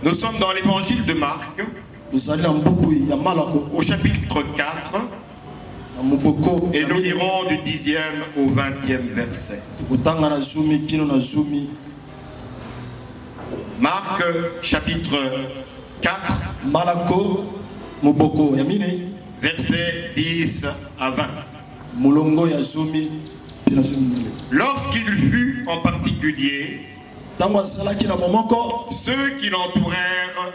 Nous sommes dans l'évangile de Marc, au chapitre 4, et nous lirons du 10e au 20e verset. Marc, chapitre 4, verset 10 à 20. Lorsqu'il fut en particulier, ceux qui l'entourèrent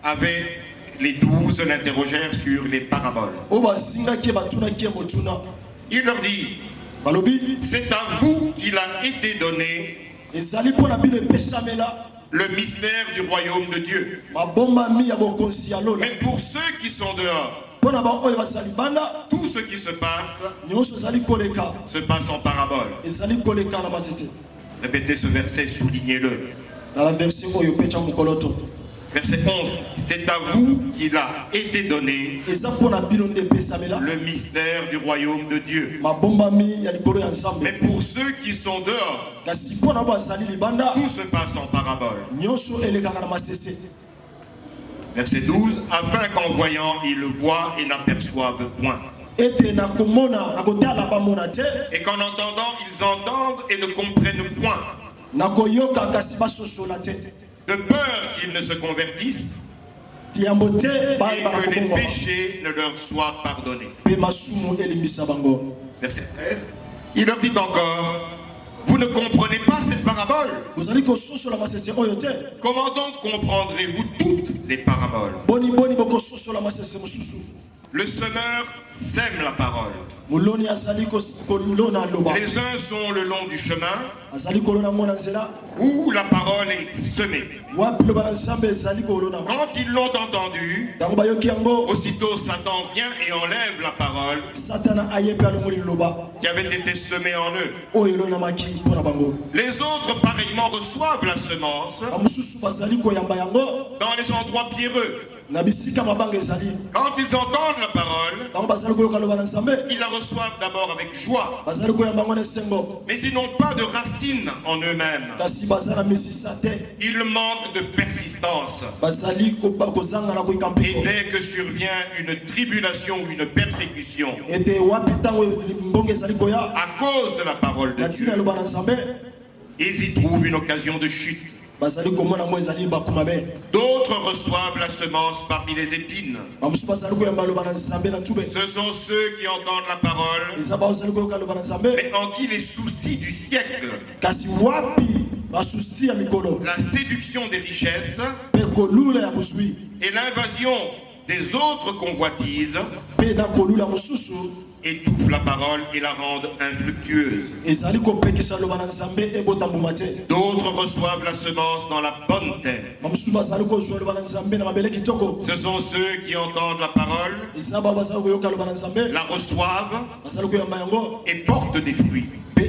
avec les 12 l'interrogèrent sur les paraboles. Il leur dit, c'est à vous qu'il a été donné le mystère du royaume de Dieu. Mais pour ceux qui sont dehors, tout ce qui se passe en parabole. Répétez ce verset, soulignez-le. Verset 11. C'est à vous qu'il a été donné le mystère du royaume de Dieu. Mais pour ceux qui sont dehors, tout se passe en parabole. Verset 12. Afin qu'en voyant, ils le voient et n'aperçoivent point. Et qu'en entendant, ils entendent et ne comprennent point. De peur qu'ils ne se convertissent et que les péchés ne leur soient pardonnés. Verset 13. Il leur dit encore, vous ne comprenez pas cette parabole? Comment donc comprendrez-vous toutes les paraboles? Le semeur sème la parole. Les uns sont le long du chemin où la parole est semée. Quand ils l'ont entendu, aussitôt Satan vient et enlève la parole qui avait été semée en eux. Les autres pareillement reçoivent la semence dans les endroits pierreux. Quand ils entendent la parole, ils la reçoivent d'abord avec joie. Mais ils n'ont pas de racines en eux-mêmes. Ils manquent de persistance. Et dès que survient une tribulation ou une persécution à cause de la parole de Dieu, ils y trouvent une occasion de chute. D'autres reçoivent la semence parmi les épines. Ce sont ceux qui entendent la parole, mais en qui les soucis du siècle, la séduction des richesses et l'invasion des autres convoitises étouffent la parole et la rendent infructueuse. D'autres reçoivent la semence dans la bonne terre. Ce sont ceux qui entendent la parole, la reçoivent et portent des fruits. 30,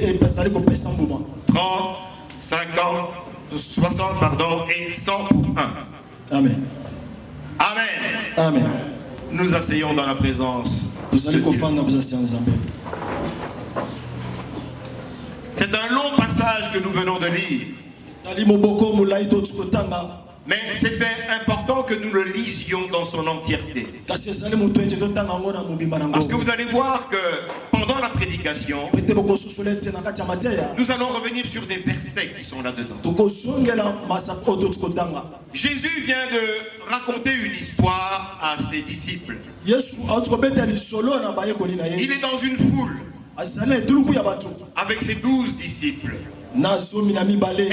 50, 60 et 100 pour 1. Amen. Amen. Amen. Nous asseyons dans la présence. C'est un long passage que nous venons de lire. Mais c'était important que nous le lisions dans son entièreté. Parce que vous allez voir que pendant la prédication, nous allons revenir sur des versets qui sont là-dedans. Jésus vient de raconter une histoire à ses disciples. Il est dans une foule avec ses 12 disciples. Et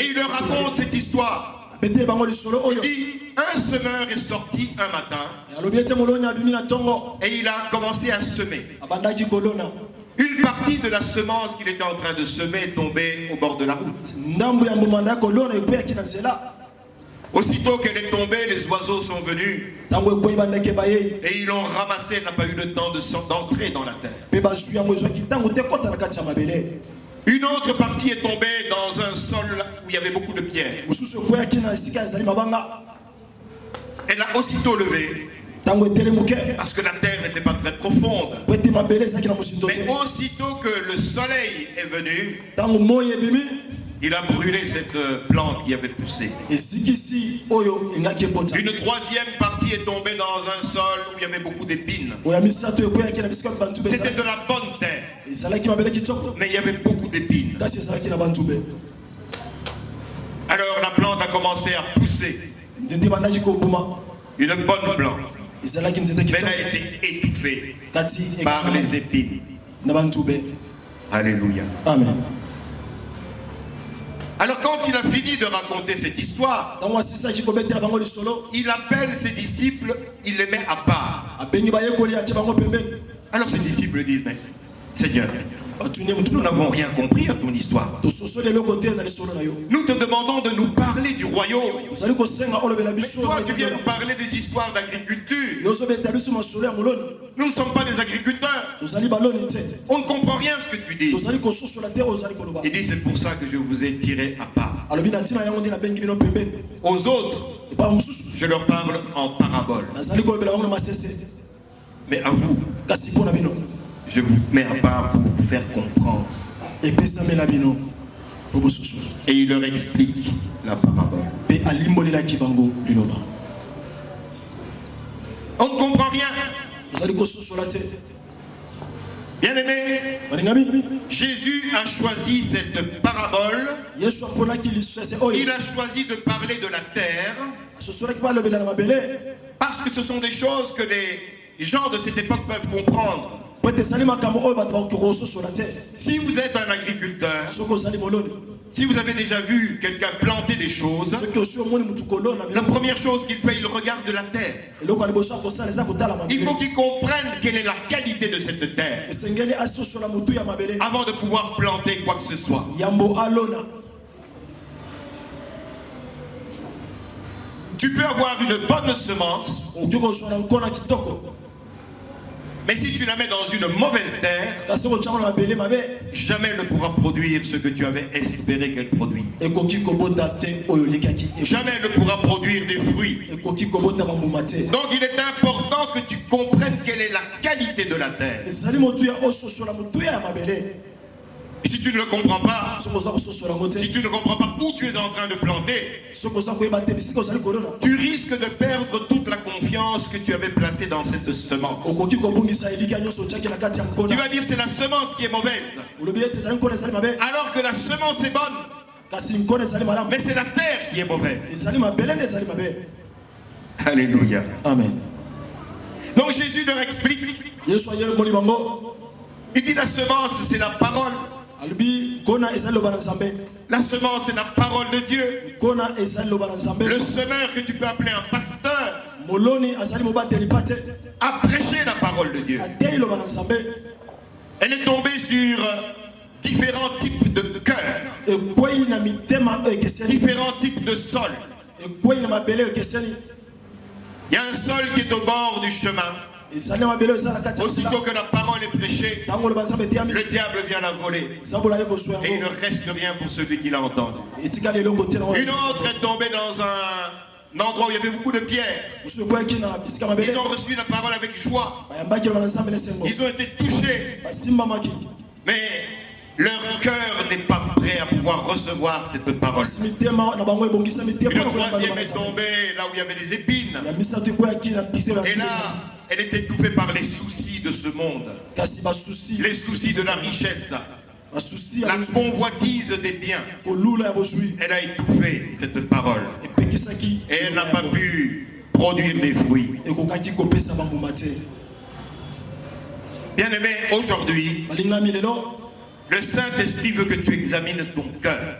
il leur raconte cette histoire. Il dit, un semeur est sorti un matin et il a commencé à semer. Une partie de la semence qu'il était en train de semer est tombée au bord de la route. Aussitôt qu'elle est tombée, les oiseaux sont venus et ils l'ont ramassée. Elle n'a pas eu le temps d'entrer dans la terre. Une autre partie est tombée dans un sol où il y avait beaucoup de pierres. Elle a aussitôt levé parce que la terre n'était pas très profonde. Mais aussitôt que le soleil est venu, Il a brûlé cette plante qui avait poussé. Une troisième partie est tombée dans un sol où il y avait beaucoup d'épines. C'était de la bonne terre. Mais il y avait beaucoup d'épines. Alors la plante a commencé à pousser. Une bonne plante. Mais elle a été étouffée par les épines. Alléluia. Amen. Alors quand il a fini de raconter cette histoire, il appelle ses disciples, il les met à part. Alors ses disciples disent, mais Seigneur, nous n'avons rien compris à ton histoire. Nous te demandons de nous parler du royaume. Mais toi, tu viens nous parler des histoires d'agriculture. Nous ne sommes pas des agriculteurs. On ne comprend rien à ce que tu dis. Il dit, c'est pour ça que je vous ai tiré à part. Aux autres, je leur parle en parabole. Mais à vous, je vous mets à part pour vous faire comprendre. Et il leur explique la parabole. On ne comprend rien. Bien aimé, Jésus a choisi cette parabole. Il a choisi de parler de la terre. Parce que ce sont des choses que les gens de cette époque peuvent comprendre. Si vous êtes un agriculteur, si vous avez déjà vu quelqu'un planter des choses, la première chose qu'il fait, il regarde la terre. Il faut qu'il comprenne quelle est la qualité de cette terre avant de pouvoir planter quoi que ce soit. Tu peux avoir une bonne semence, mais si tu la mets dans une mauvaise terre, jamais elle ne pourra produire ce que tu avais espéré qu'elle produise. Jamais elle ne pourra produire des fruits. Donc il est important que tu comprennes quelle est la qualité de la terre. Si tu ne le comprends pas, si tu ne comprends pas où tu es en train de planter, tu risques de perdre toute la confiance que tu avais placée dans cette semence. Tu vas dire c'est la semence qui est mauvaise, alors que la semence est bonne. Mais c'est la terre qui est mauvaise. Alléluia. Amen. Donc Jésus leur explique. Il dit la semence c'est la parole. La semence est la parole de Dieu. Le semeur que tu peux appeler un pasteur a prêché la parole de Dieu. Elle est tombée sur différents types de cœurs, différents types de sols. Il y a un sol qui est au bord du chemin. Aussitôt que la parole est prêchée, le diable vient la voler. Et il ne reste rien pour celui qui l'a entendu. Une autre est tombée dans un endroit où il y avait beaucoup de pierres. Ils ont reçu la parole avec joie. Ils ont été touchés. Mais leur cœur n'est pas prêt à pouvoir recevoir cette parole. Une troisième est tombée là où il y avait des épines. Et là, elle est étouffée par les soucis de ce monde. Les soucis de la richesse. La convoitise des biens. Elle a étouffé cette parole. Et elle n'a pas pu produire des fruits. Bien aimé, aujourd'hui, le Saint-Esprit veut que tu examines ton cœur.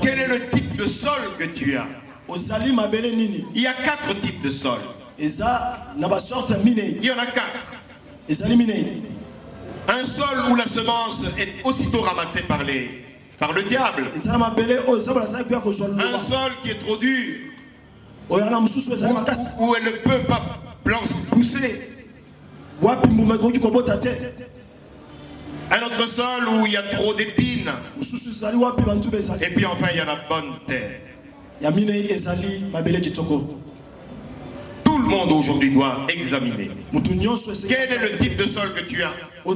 Quel est le type de sol que tu as? Il y a 4 types de sols. Il y en a 4. Un sol où la semence est aussitôt ramassée par le diable. Un sol qui est trop dur, où elle ne peut pas pousser. Un autre sol où il y a trop d'épines. Et puis enfin il y a la bonne terre. Tout le monde aujourd'hui doit examiner. Quel est le type de sol que tu as? Vous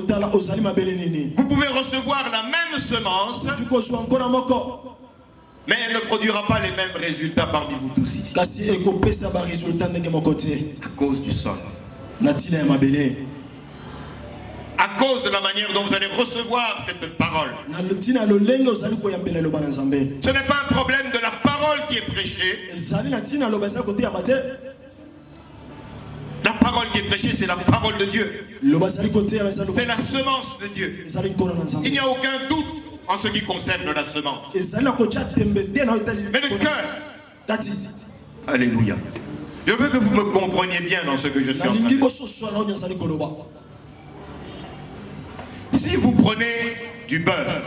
pouvez recevoir la même semence, mais elle ne produira pas les mêmes résultats parmi vous tous ici. À cause du sol. À cause de la manière dont vous allez recevoir cette parole. Ce n'est pas un problème de la parole qui est prêchée. La parole qui est prêchée, c'est la parole de Dieu. C'est la semence de Dieu. Il n'y a aucun doute en ce qui concerne la semence. Mais le cœur. Alléluia. Je veux que vous me compreniez bien dans ce que je suis en train de dire. Si vous prenez du beurre,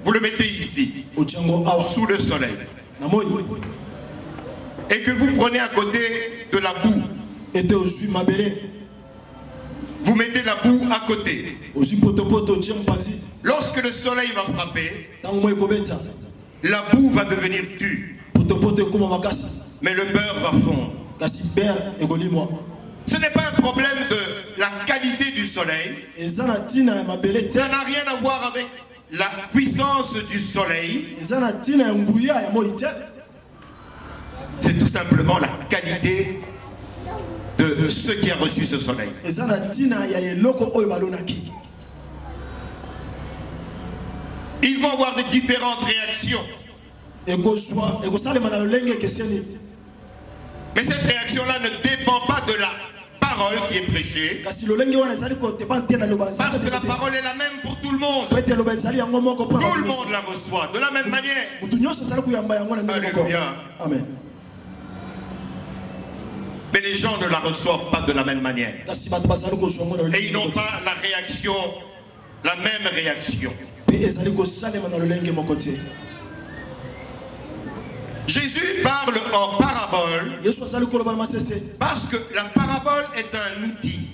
vous le mettez ici, sous le soleil, et que vous prenez à côté de la boue, vous mettez la boue à côté. Lorsque le soleil va frapper, la boue va devenir dure, mais le beurre va fondre. Ce n'est pas un problème de la qualité du soleil. Ça n'a rien à voir avec la puissance du soleil. C'est tout simplement la qualité de ceux qui ont reçu ce soleil. Ils vont avoir des différentes réactions. Mais cette réaction-là ne dépend pas de la parole qui est prêchée. Parce que la parole est la même pour tout le monde. Tout le monde la reçoit de la même manière. Alléluia. Amen. Mais les gens ne la reçoivent pas de la même manière. Et ils n'ont pas la même réaction. Jésus parle en parabole parce que la parabole est un outil.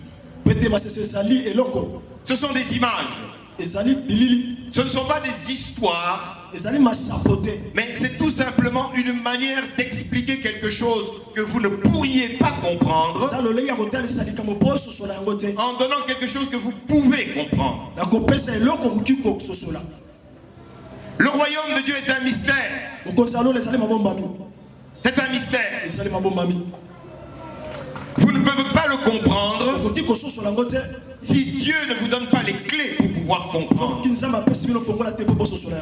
Ce sont des images. Ce ne sont pas des histoires. Mais c'est tout simplement une manière d'expliquer quelque chose que vous ne pourriez pas comprendre en donnant quelque chose que vous pouvez comprendre. Le royaume de Dieu est un mystère. C'est un mystère. Vous ne pouvez pas le comprendre si Dieu ne vous donne pas les clés pour pouvoir comprendre.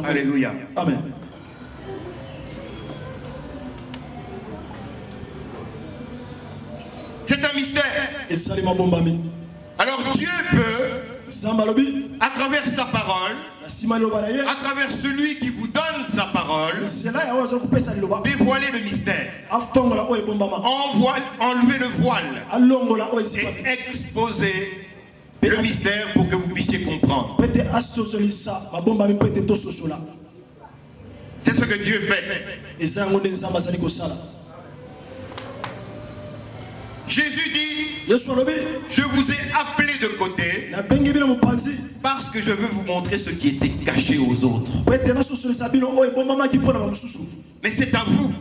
Alléluia. Amen. C'est un mystère. Alors Dieu peut, à travers sa parole, à travers celui qui vous donne sa parole, dévoiler le mystère, enlever le voile et exposer le mystère pour que vous puissiez comprendre. C'est ce que Dieu fait. Jésus dit, je vous ai appelé de côté parce que je veux vous montrer ce qui était caché aux autres. Mais c'est à vous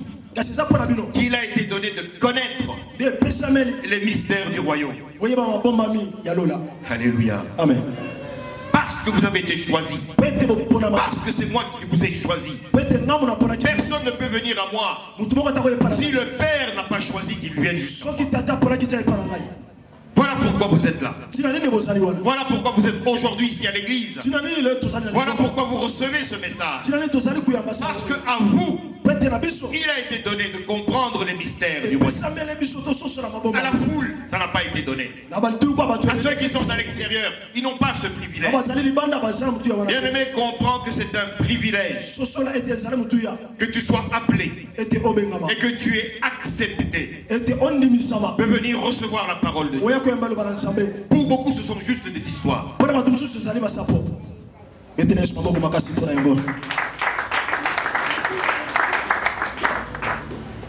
qu'il a été donné de connaître les mystères du royaume. Alléluia. Amen. Parce que vous avez été choisi. Parce que c'est moi qui vous ai choisi. Personne ne peut venir à moi si le Père n'a pas choisi qu'il vienne jusqu'à moi. Voilà pourquoi vous êtes là. Voilà pourquoi vous êtes aujourd'hui ici à l'église. Voilà pourquoi vous recevez ce message. Parce qu'à vous, il a été donné de comprendre les mystères du royaume. À la foule, ça n'a pas été donné. À ceux qui sont à l'extérieur, ils n'ont pas ce privilège. Bien-aimé, comprends que c'est un privilège que tu sois appelé et que tu aies accepté de venir recevoir la parole de Dieu. Pour beaucoup, ce sont juste des histoires.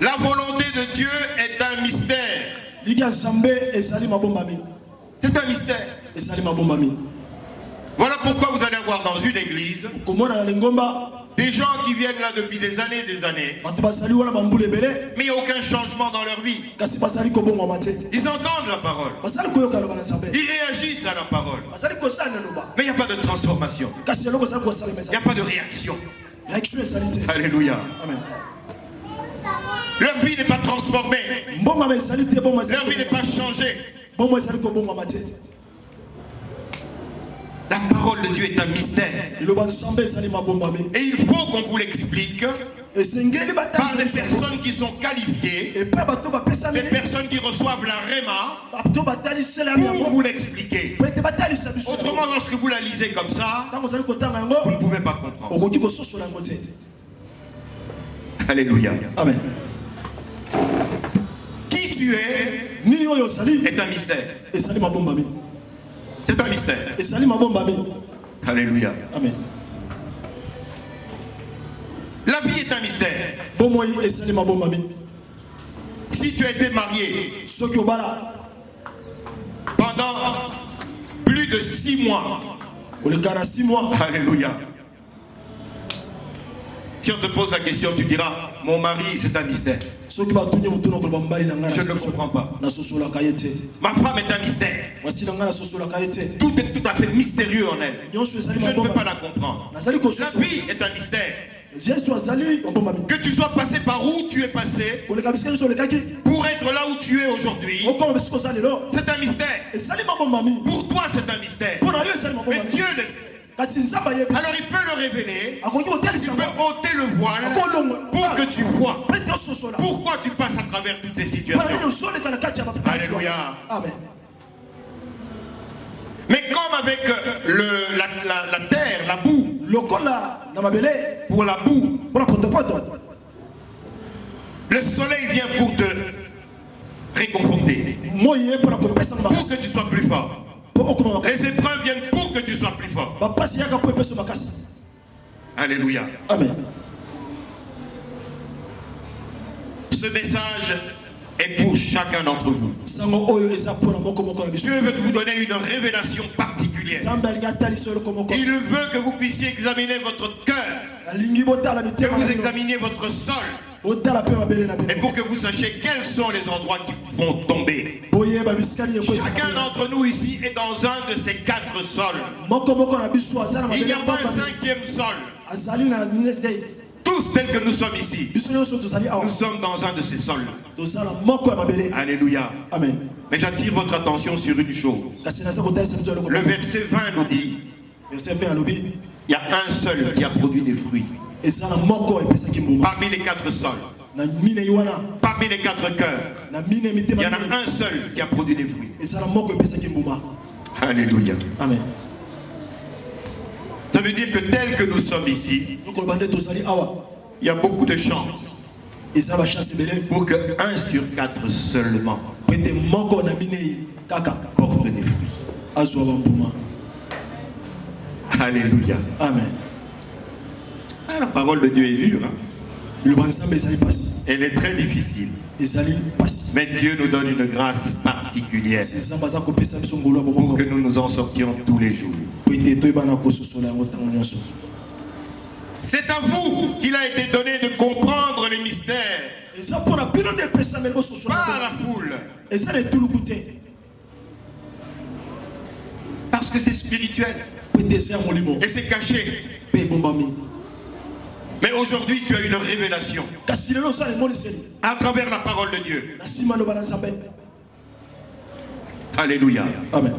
La volonté de Dieu est un mystère. C'est un mystère. Voilà pourquoi vous allez avoir dans une église Des gens qui viennent là depuis des années, mais il n'y a aucun changement dans leur vie. Ils entendent la parole. Ils réagissent à la parole. Mais il n'y a pas de transformation. Il n'y a pas de réaction. Alléluia. Amen. Leur vie n'est pas transformée. Leur vie n'est pas changée. La parole de Dieu est un mystère. Et il faut qu'on vous l'explique par des personnes qui sont qualifiées, des personnes qui reçoivent la réma pour vous l'expliquer. Autrement, lorsque vous la lisez comme ça, vous ne pouvez pas comprendre. Alléluia. Amen. Qui tu es est un mystère. C'est un mystère. Alléluia. Amen. La vie est un mystère. Si tu as été marié pendant plus de 6 mois, alléluia. Si on te pose la question, tu diras, mon mari, c'est un mystère. Je ne le comprends pas. Ma femme est un mystère. Tout est tout à fait mystérieux en elle. Je ne peux pas la comprendre. La vie est un mystère. Que tu sois passé par où tu es passé pour être là où tu es aujourd'hui, c'est un mystère. Pour toi, c'est un mystère. Mais Dieu alors il peut le révéler, il peut ôter le voile pour que tu vois pourquoi tu passes à travers toutes ces situations. Alléluia. Amen. Mais comme avec la terre, la boue, pour la boue, le soleil vient pour te réconforter, pour que tu sois plus fort. Les épreuves viennent pour que tu sois plus fort. Alléluia. Amen. Ce message est pour chacun d'entre vous. Dieu veut vous donner une révélation particulière. Il veut que vous puissiez examiner votre cœur, que vous examiniez votre sol, et pour que vous sachiez quels sont les endroits qui vont tomber. Chacun d'entre nous ici est dans un de ces 4 sols. Il n'y a pas un 5e sol. Tous tels que nous sommes ici, nous sommes dans un de ces sols. Alléluia. Amen. Mais j'attire votre attention sur une chose. Le verset 20 nous dit, il y a un seul qui a produit des fruits. Parmi les 4 sols, parmi les 4 cœurs, il y en a un seul qui a produit des fruits. Alléluia. Amen. Ça veut dire que tel que nous sommes ici, il y a beaucoup de chances pour que 1 sur 4 seulement porte des fruits. Alléluia. Amen. La parole de Dieu est dure. Elle est très difficile. Mais Dieu nous donne une grâce particulière pour que nous nous en sortions tous les jours. C'est à vous qu'il a été donné de comprendre les mystères, pas à la foule. Parce que c'est spirituel et c'est caché. Mais aujourd'hui, tu as une révélation à travers la parole de Dieu. Alléluia. Amen.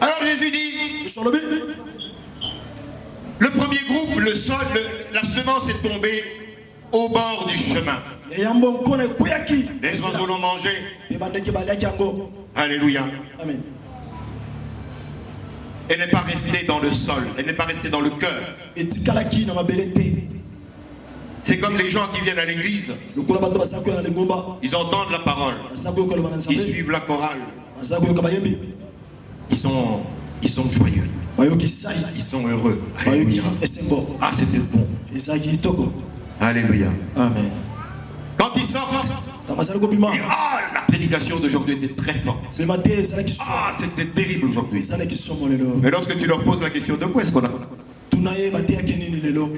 Alors Jésus dit, le premier groupe, le sol, la semence est tombée au bord du chemin. Les oiseaux l'ont mangé. Alléluia. Amen. Elle n'est pas restée dans le sol, elle n'est pas restée dans le cœur. C'est comme les gens qui viennent à l'église. Ils entendent la parole. Ils suivent la chorale. Ils sont joyeux. Ils sont heureux. Alléluia. Ah, c'était bon. Alléluia. Amen. Quand ils sortent, ah, la prédication d'aujourd'hui était très forte. Ah, c'était terrible aujourd'hui. Mais lorsque tu leur poses la question, de quoi est-ce qu'on a?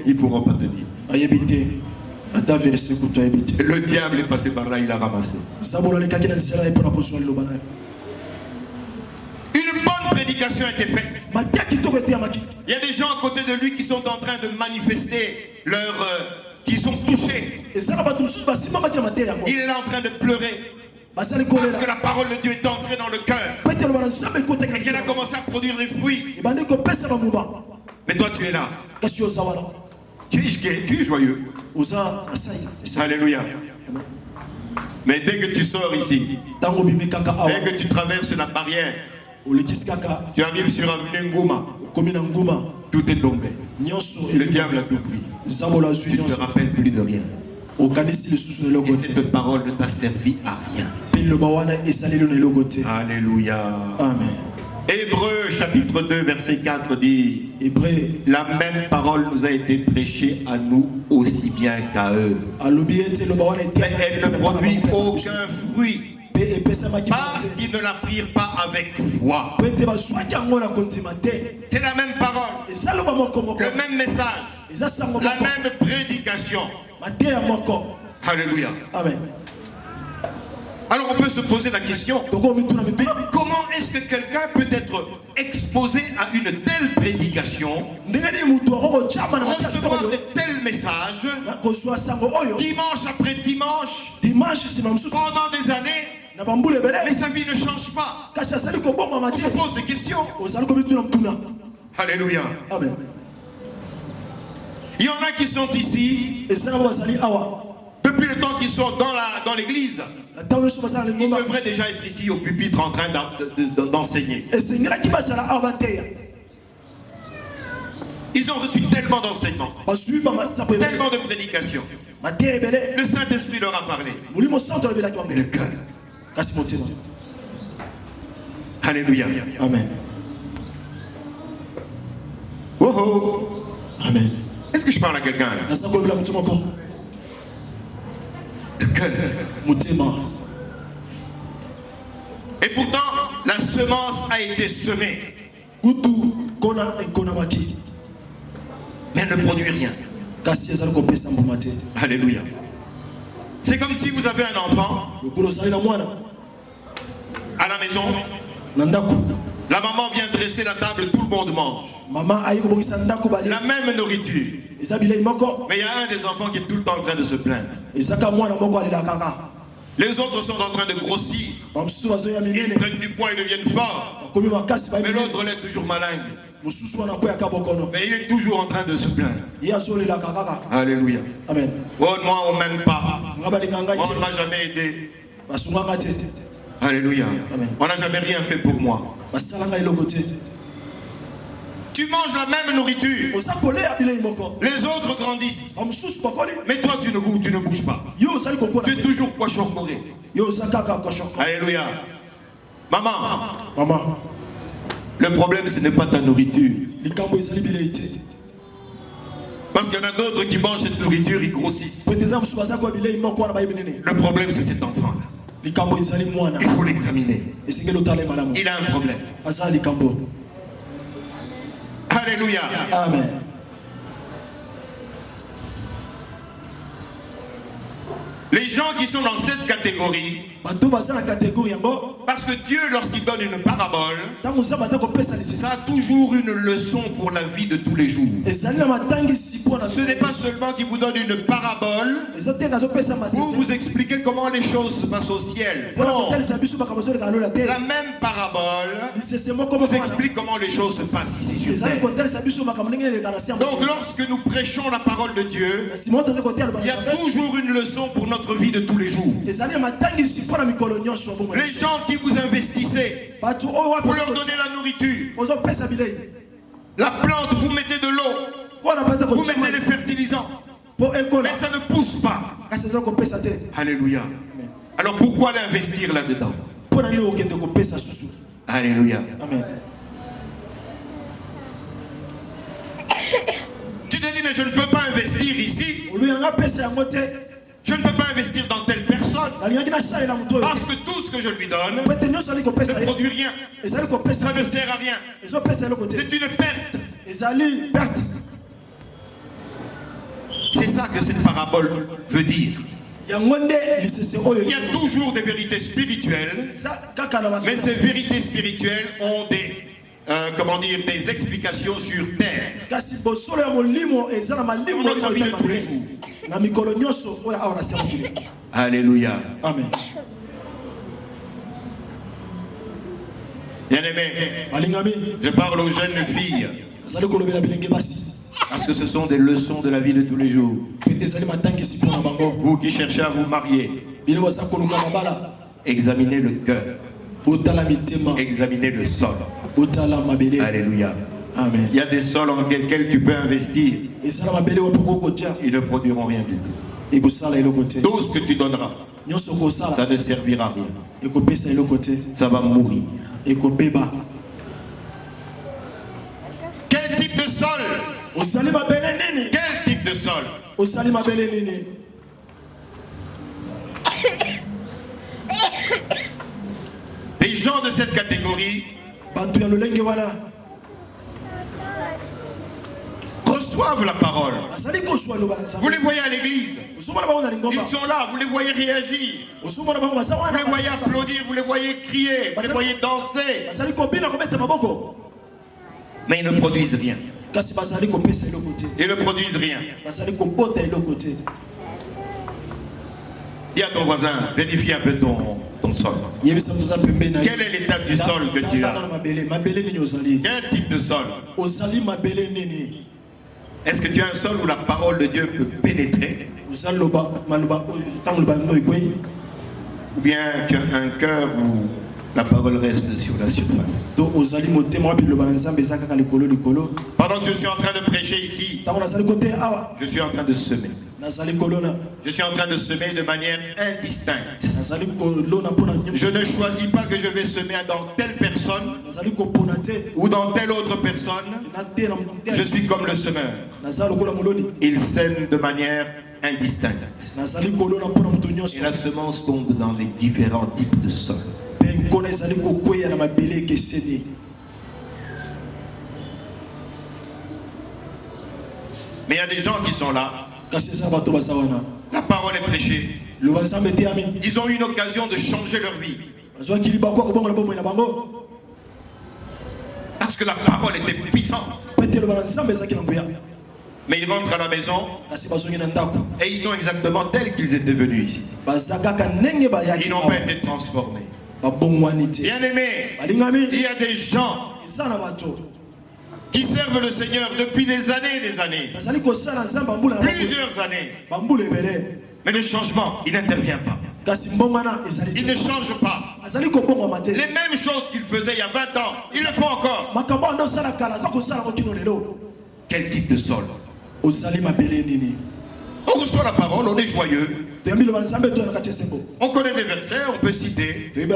Ils ne pourront pas te dire. Le diable est passé par là, il a ramassé. Une bonne prédication a été faite. Il y a des gens à côté de lui qui sont en train de manifester qui sont touchés. Il est là en train de pleurer. Parce que la parole de Dieu est entrée dans le cœur. Et qu'elle a commencé à produire des fruits. Mais toi tu es là. Tu es gai, tu es joyeux. Alléluia. Mais dès que tu sors ici, dès que tu traverses la barrière, tu arrives sur Avenue Ngouma, tout est tombé. Le diable a tout pris. Tu ne te rappelles plus de rien. Et cette parole ne t'a servi à rien. Alléluia. Amen. Hébreux chapitre 2 verset 4 dit: la même parole nous a été prêchée à nous aussi bien qu'à eux. Mais elle ne produit aucun fruit parce qu'ils ne la prirent pas avec foi. C'est la même parole, le même message, la même prédication. Alléluia. Amen. Alors on peut se poser la question, comment est-ce que quelqu'un peut être exposé à une telle prédication, recevoir de tels messages, dimanche après dimanche, pendant des années, mais sa vie ne change pas? On se pose des questions. Alléluia. Amen. Il y en a qui sont ici depuis le temps qu'ils sont dans l'église. Ils devraient déjà être ici au pupitre en train d'enseigner. Ils ont reçu tellement d'enseignements, tellement de prédications. Le Saint-Esprit leur a parlé. Mais le cœur. Alléluia. Amen. Oh oh. Amen. Est-ce que je parle à quelqu'un là? Et pourtant, la semence a été semée. Mais elle ne produit rien. Alléluia. C'est comme si vous avez un enfant à la maison. La maman vient dresser la table, tout le monde mange la même nourriture. Mais il y a un des enfants qui est tout le temps en train de se plaindre. Les autres sont en train de grossir. Ils prennent du poids et deviennent forts. Mais l'autre l'est toujours malin. Mais il est toujours en train de se plaindre. Alléluia. Amen. Oh, moi on m'aime pas. On ne m'a jamais aidé. Alléluia. Amen. On n'a jamais rien fait pour moi. Tu manges la même nourriture. Les autres grandissent. Mais toi tu ne bouges pas. Tu es toujours cochoncoré. Alléluia. Maman. Le problème ce n'est pas ta nourriture. Parce qu'il y en a d'autres qui mangent cette nourriture, ils grossissent. Le problème c'est cet enfant-là. Il faut l'examiner. Il a un problème. Alléluia. Amen. Les gens qui sont dans cette catégorie, parce que Dieu, lorsqu'il donne une parabole, ça a toujours une leçon pour la vie de tous les jours. Ce n'est pas seulement qu'il vous donne une parabole pour vous expliquer comment les choses se passent au ciel. Non. La même parabole vous explique comment les choses se passent ici sur terre. Donc lorsque nous prêchons la parole de Dieu, il y a toujours une leçon pour notre vie de tous les jours. Les gens qui vous investissez pour leur donner la nourriture, la plante, vous mettez de l'eau, vous mettez des fertilisants, mais ça ne pousse pas. Alléluia. Alors pourquoi l'investir là-dedans? Alléluia. Amen. Tu te dis mais je ne peux pas investir ici. Je ne peux pas investir dans telle personne parce que tout ce que je lui donne ne produit rien. Ça ne sert à rien. C'est une perte. C'est ça que cette parabole veut dire. Il y a toujours des vérités spirituelles, mais ces vérités spirituelles ont des explications sur terre. Notre vie de tous les jours. Alléluia. Amen. Bien-aimé, je parle aux jeunes filles, parce que ce sont des leçons de la vie de tous les jours. Vous qui cherchez à vous marier, examinez le cœur, examinez le sol. Alléluia. Amen. Il y a des sols en lesquels tu peux investir, ils ne produiront rien du tout. Tout ce que tu donneras, ça ne servira à rien. Ça va mourir. Quel type de sol? Quel type de sol? Les gens de cette catégorie reçoivent la parole. Vous les voyez à l'église, ils sont là, vous les voyez réagir, vous les voyez applaudir, vous les voyez crier, vous les voyez danser, mais ils ne produisent rien. Ils ne produisent rien. Dis à ton voisin, vérifie un peu ton sol. Quel est l'état du sol que tu as? Quel type de sol? Est-ce que tu as un sol où la parole de Dieu peut pénétrer? Ou bien tu as un cœur où la parole reste sur la surface? Pendant que je suis en train de prêcher ici, je suis en train de semer. Je suis en train de semer de manière indistincte. Je ne choisis pas que je vais semer dans telle personne ou dans telle autre personne. Je suis comme le semeur. Il sème de manière indistincte. Et la semence tombe dans les différents types de sols. Mais il y a des gens qui sont là. La parole est prêchée. Ils ont eu une occasion de changer leur vie. Parce que la parole était puissante. Mais ils rentrent à la maison et ils sont exactement tels qu'ils étaient venus ici. Ils n'ont pas été transformés. Bien-aimés, il y a des gens qui servent le Seigneur depuis des années et des années. Plusieurs années. Mais le changement, il n'intervient pas. Il ne change pas. Les mêmes choses qu'il faisait il y a 20 ans, il le font encore. Quel type de sol? On reçoit la parole, on est joyeux. On connaît des versets, on peut citer. Mais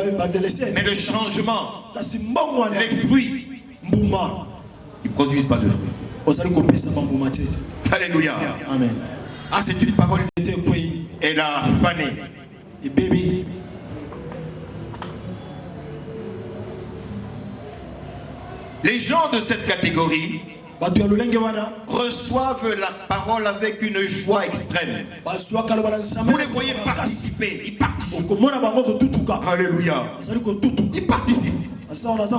le changement, les fruits, ils ne produisent pas de fruits. Alléluia. Amen. Ah, c'est une parole. Elle a fané. Les gens de cette catégorie reçoivent la parole avec une joie extrême. Vous les voyez participer, ils participent. Alléluia. Ils participent.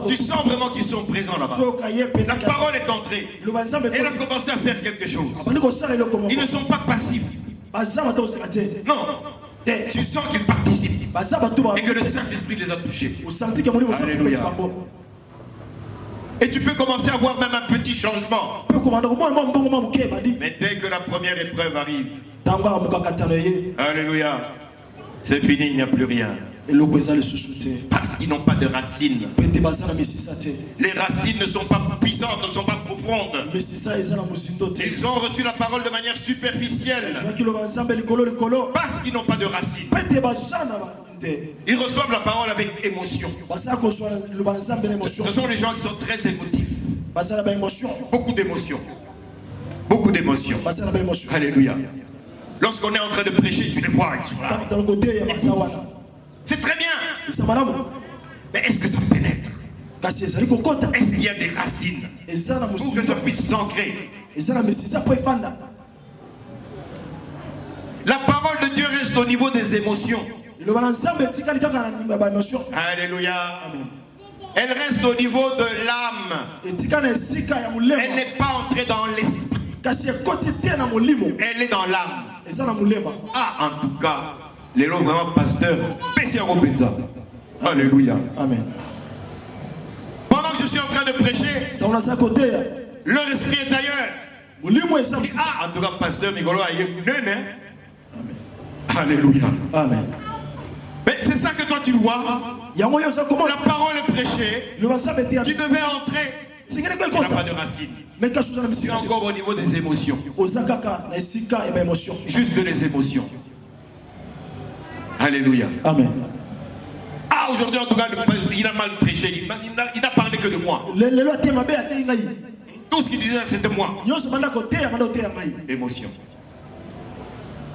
Tu sens vraiment qu'ils sont présents là-bas. La parole est entrée. Elle a commencé à faire quelque chose. Ils ne sont pas passifs. Non. Tu sens qu'ils participent. Et que le Saint-Esprit les a touchés. Alléluia. Et tu peux commencer à voir même un petit changement. Mais dès que la première épreuve arrive, alléluia, c'est fini, il n'y a plus rien. Parce qu'ils n'ont pas de racines. Les racines ne sont pas puissantes, ne sont pas profondes. Ils ont reçu la parole de manière superficielle. Parce qu'ils n'ont pas de racines. Ils reçoivent la parole avec émotion. Ce sont les gens qui sont très émotifs. Beaucoup d'émotions. Beaucoup d'émotions. Alléluia. Lorsqu'on est en train de prêcher, tu les vois, ils sont là. C'est très bien. Mais est-ce que ça pénètre? Est-ce qu'il y a des racines pour que ça puisse s'ancrer? parole de Dieu reste au niveau des émotions. Alléluia. Amen. Elle reste au niveau de l'âme. Elle n'est pas entrée dans l'esprit. Elle est dans l'âme. Ah, en tout cas, les lots vraiment pasteurs. Alléluia. Amen. Pendant que je suis en train de prêcher, leur esprit est ailleurs. Ah, en tout cas, pasteur Nicolo a eu Amen. Alléluia. Amen. Mais c'est ça que toi tu vois. La parole est prêchée. Tu devais entrer. Il n'y a pas de racine. Tu es encore au niveau des émotions. Juste des émotions. Alléluia. Amen. Ah, aujourd'hui en tout cas, il a mal prêché. Il n'a parlé que de moi. Tout ce qu'il disait, c'était moi. Émotion.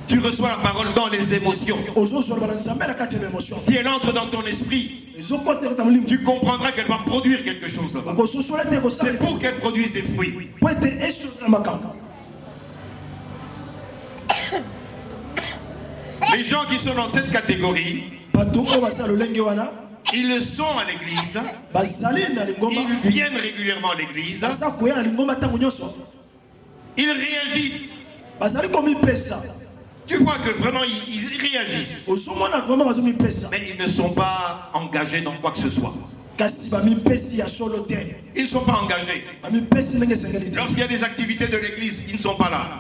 Tu reçois la parole dans les émotions. Si elle entre dans ton esprit, tu comprendras qu'elle va produire quelque chose là-bas. C'est pour qu'elle produise des fruits. Les gens qui sont dans cette catégorie, ils le sont à l'église. Ils viennent régulièrement à l'église. Ils réagissent. Tu vois que vraiment ils réagissent. Mais ils ne sont pas engagés dans quoi que ce soit. Ils ne sont pas engagés. Lorsqu'il y a des activités de l'église, ils ne sont pas là.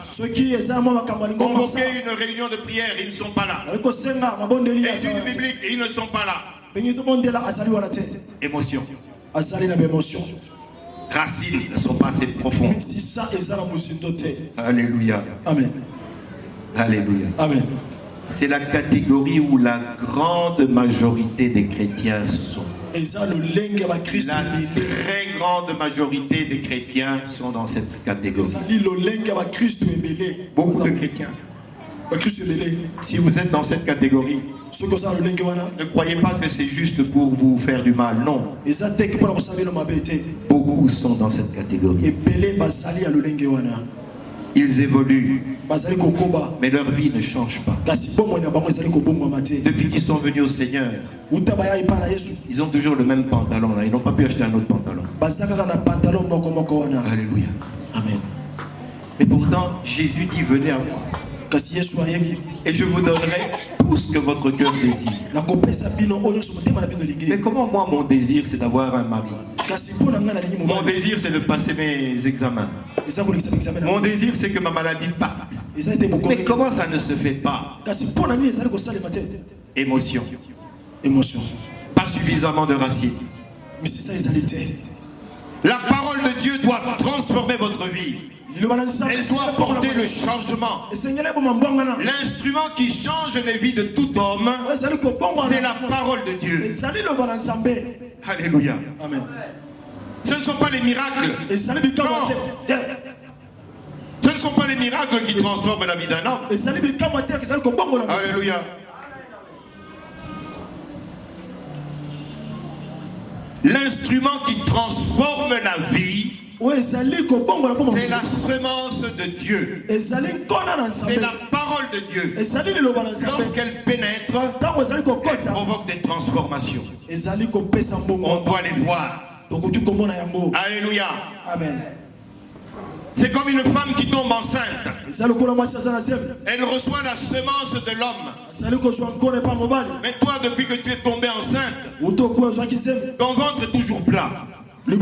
Convoquer une réunion de prière, ils ne sont pas là. Études bibliques, ils ne sont pas là. Émotion. Racines ne sont pas assez profondes. Alléluia. Amen. Alléluia. Amen. C'est la catégorie où la grande majorité des chrétiens sont. La très grande majorité des chrétiens sont dans cette catégorie. Beaucoup de chrétiens. Si vous êtes dans cette catégorie, ne croyez pas que c'est juste pour vous faire du mal. Non. Beaucoup sont dans cette catégorie. Ils évoluent, mais leur vie ne change pas. Depuis qu'ils sont venus au Seigneur, ils ont toujours le même pantalon là. Ils n'ont pas pu acheter un autre pantalon. Alléluia. Amen. Et pourtant, Jésus dit, venez à moi. Et je vous donnerai tout ce que votre cœur désire. Mais comment moi, mon désir, c'est d'avoir un mari? Mon désir, c'est de passer mes examens. Mon désir, c'est que ma maladie parte. Mais comment ça ne se fait pas? Émotion. Pas suffisamment de racines. La parole de Dieu doit transformer votre vie. Elle doit apporter le changement. L'instrument qui change les vies de tout homme, c'est la parole de Dieu. Alléluia. Amen. Ce ne sont pas les miracles. Non. Ce ne sont pas les miracles qui transforment la vie d'un homme. Alléluia. L'instrument qui transforme la vie, c'est la semence de Dieu. C'est la parole de Dieu. Lorsqu'elle pénètre, elle provoque des transformations. On doit les voir. Alléluia. Amen. C'est comme une femme qui tombe enceinte. Elle reçoit la semence de l'homme. Mais toi, depuis que tu es tombé enceinte, ton ventre est toujours plat. Tu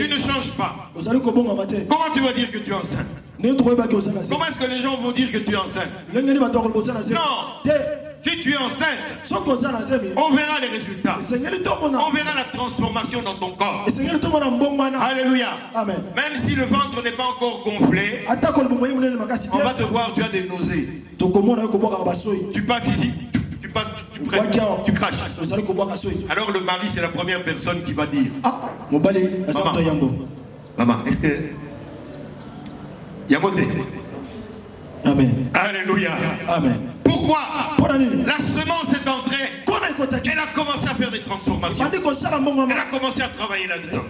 ne changes pas. Comment tu vas dire que tu es enceinte? Comment est-ce que les gens vont dire que tu es enceinte? Non. Si tu es enceinte, on verra les résultats. On verra la transformation dans ton corps. Alléluia. Amen. Même si le ventre n'est pas encore gonflé, on va te voir, tu as des nausées. Tu passes ici, tu craches. Alors le mari, c'est la première personne qui va dire, maman, est-ce que Yamote? Amen. Alléluia. Amen. Pourquoi? La semence est entrée. Elle a commencé à faire des transformations. Elle a commencé à travailler là-dedans.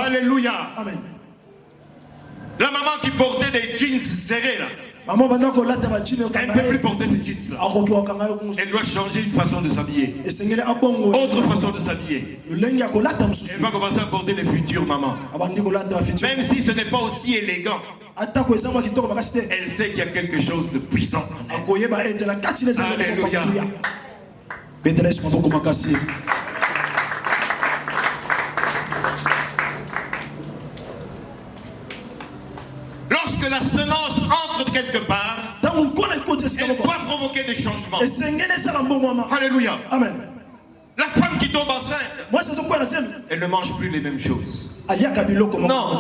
Alléluia. Amen. La maman qui portait des jeans serrés là, Elle ne peut plus porter ces jeans-là. Elle doit changer une façon de s'habiller. Autre façon de s'habiller. Elle va commencer à porter les futures mamans. Même si ce n'est pas aussi élégant. Elle sait qu'il y a quelque chose de puissant en elle. Alléluia. Lorsque la semence entre quelque part, elle doit provoquer des changements. Alléluia. Amen. La femme qui tombe enceinte, elle ne mange plus les mêmes choses. Non.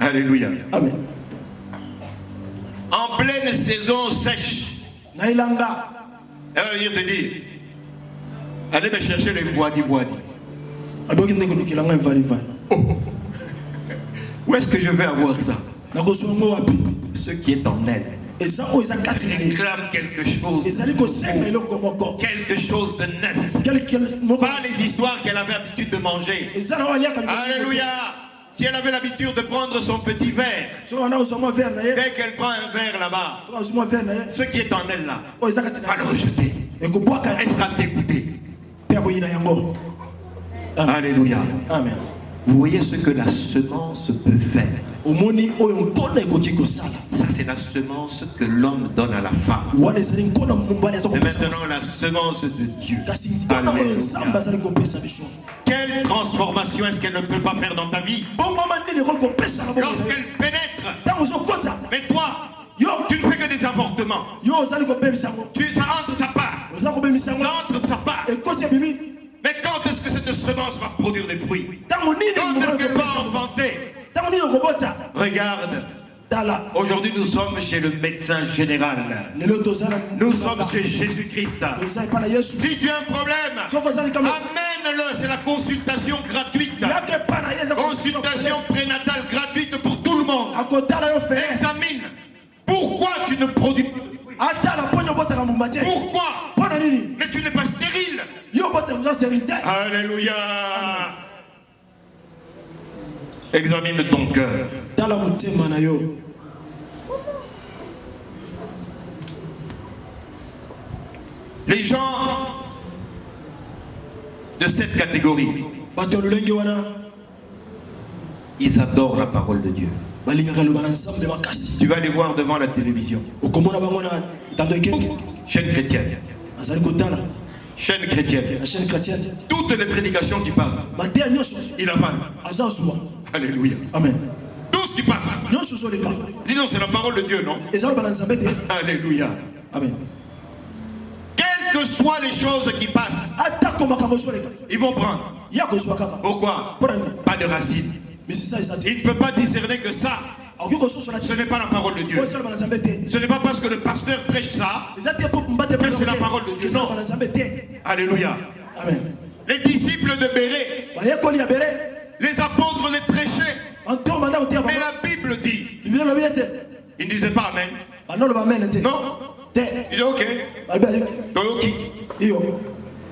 Alléluia. Amen. En pleine saison sèche, elle va venir te dire, allez me chercher les voadi. Oh. Où est-ce que je vais avoir ça? Ce qui est en elle. Elle réclame quelque chose de neuf. Pas les histoires qu'elle avait l'habitude de manger. Alléluia. Si elle avait l'habitude de prendre son petit verre, dès qu'elle prend un verre là-bas, ce qui est en elle là, va le rejeter. Elle sera dégoûtée. Alléluia. Amen. Vous voyez ce que la semence peut faire. Ça c'est la semence que l'homme donne à la femme. Et maintenant la semence de Dieu. Quelle transformation est-ce qu'elle ne peut pas faire dans ta vie? Lorsqu'elle pénètre. Mais toi, tu ne fais que des avortements. Ça entre sa part. Ça entre sa part. Mais quand est-ce que cette semence va produire des fruits? Quand est-ce qu'elle va enfanter? Regarde. Aujourd'hui nous sommes chez le médecin général. Nous sommes chez Jésus-Christ. Si tu as un problème, amène-le. C'est la consultation gratuite. Consultation prénatale gratuite pour tout le monde. Examine. Pourquoi tu ne produis pas? Pourquoi? Mais tu n'es pas stérile. Alléluia. Examine ton cœur. Les gens de cette catégorie, ils adorent la parole de Dieu. Tu vas les voir devant la télévision. Chaîne chrétienne. Chaîne chrétienne. Toutes les prédications qui parlent, il avale. Alléluia. Amen. Tout ce qui passe. Dis non, c'est la parole de Dieu, non? Alléluia. Amen. Quelles que soient les choses qui passent, ils vont prendre. Pourquoi? Pas de racines. Il ne peut pas discerner que ça, ce n'est pas la parole de Dieu. Ce n'est pas parce que le pasteur prêche ça que c'est la parole de Dieu. Non. Alléluia. Amen. Les disciples de Béré, les apôtres les prêchaient. Mais la Bible dit, ils ne disaient pas Amen. Non. Ils disaient ok.